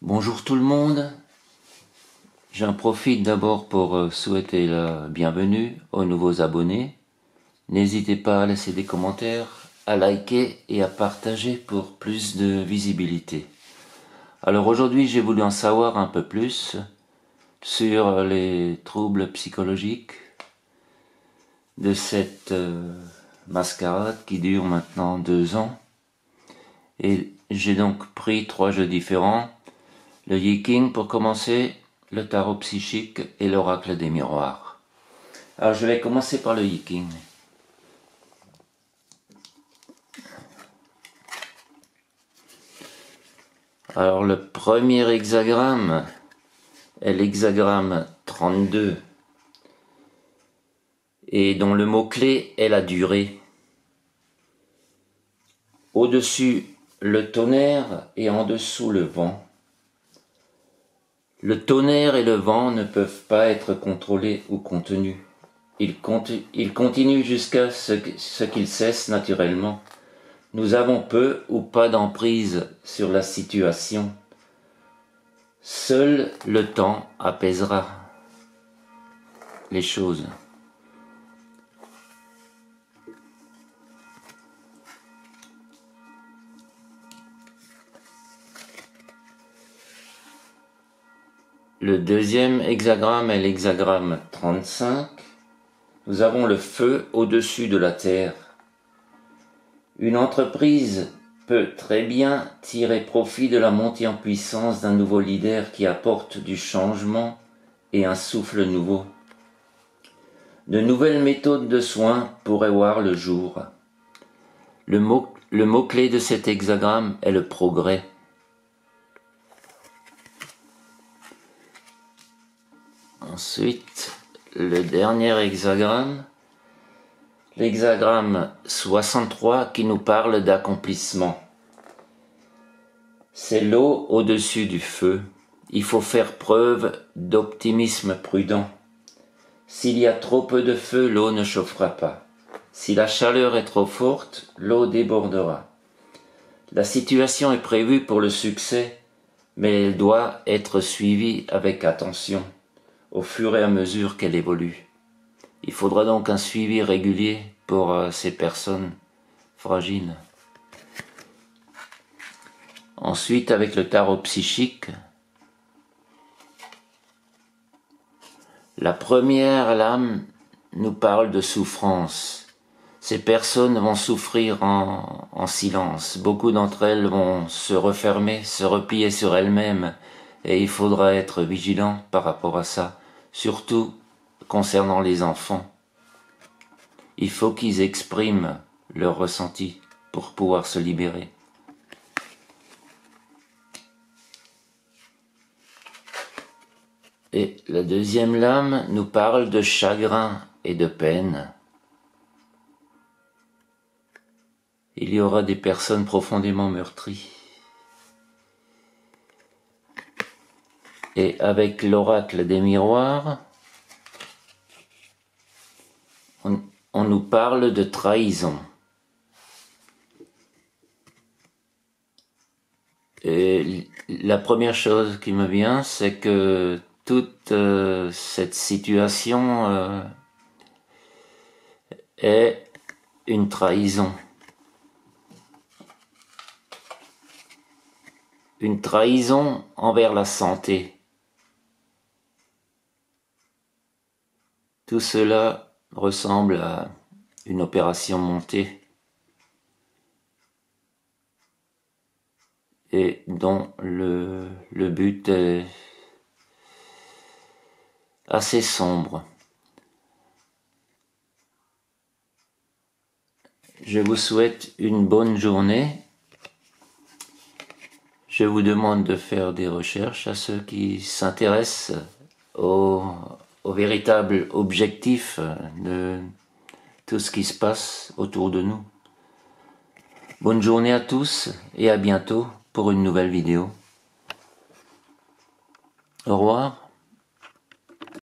Bonjour tout le monde, j'en profite d'abord pour souhaiter la bienvenue aux nouveaux abonnés. N'hésitez pas à laisser des commentaires, à liker et à partager pour plus de visibilité. Alors aujourd'hui j'ai voulu en savoir un peu plus sur les troubles psychologiques de cette mascarade qui dure maintenant 2 ans. Et j'ai donc pris 3 jeux différents. Le Yiking pour commencer, le tarot psychique et l'oracle des miroirs. Alors je vais commencer par le Yiking. Alors le premier hexagramme est l'hexagramme 32 et dont le mot-clé est la durée. Au-dessus le tonnerre et en dessous le vent. Le tonnerre et le vent ne peuvent pas être contrôlés ou contenus. Ils continuent jusqu'à ce qu'ils cessent naturellement. Nous avons peu ou pas d'emprise sur la situation. Seul le temps apaisera les choses. Le deuxième hexagramme est l'hexagramme 35. Nous avons le feu au-dessus de la terre. Une entreprise peut très bien tirer profit de la montée en puissance d'un nouveau leader qui apporte du changement et un souffle nouveau. De nouvelles méthodes de soins pourraient voir le jour. Le mot-clé de cet hexagramme est le progrès. Ensuite, le dernier hexagramme, l'hexagramme 63 qui nous parle d'accomplissement. C'est l'eau au-dessus du feu. Il faut faire preuve d'optimisme prudent. S'il y a trop peu de feu, l'eau ne chauffera pas. Si la chaleur est trop forte, l'eau débordera. La situation est prévue pour le succès, mais elle doit être suivie avec attention au fur et à mesure qu'elle évolue. Il faudra donc un suivi régulier pour ces personnes fragiles. Ensuite, avec le tarot psychique, la première lame nous parle de souffrance. Ces personnes vont souffrir en silence. Beaucoup d'entre elles vont se refermer, se replier sur elles-mêmes, et il faudra être vigilant par rapport à ça, surtout concernant les enfants. Il faut qu'ils expriment leurs ressentis pour pouvoir se libérer. Et la deuxième lame nous parle de chagrin et de peine. Il y aura des personnes profondément meurtries. Et avec l'oracle des miroirs, on nous parle de trahison. Et la première chose qui me vient, c'est que toute cette situation est une trahison. Une trahison envers la santé. Tout cela ressemble à une opération montée et dont le but est assez sombre. Je vous souhaite une bonne journée. Je vous demande de faire des recherches à ceux qui s'intéressent au véritable objectif de tout ce qui se passe autour de nous. Bonne journée à tous et à bientôt pour une nouvelle vidéo. Au revoir.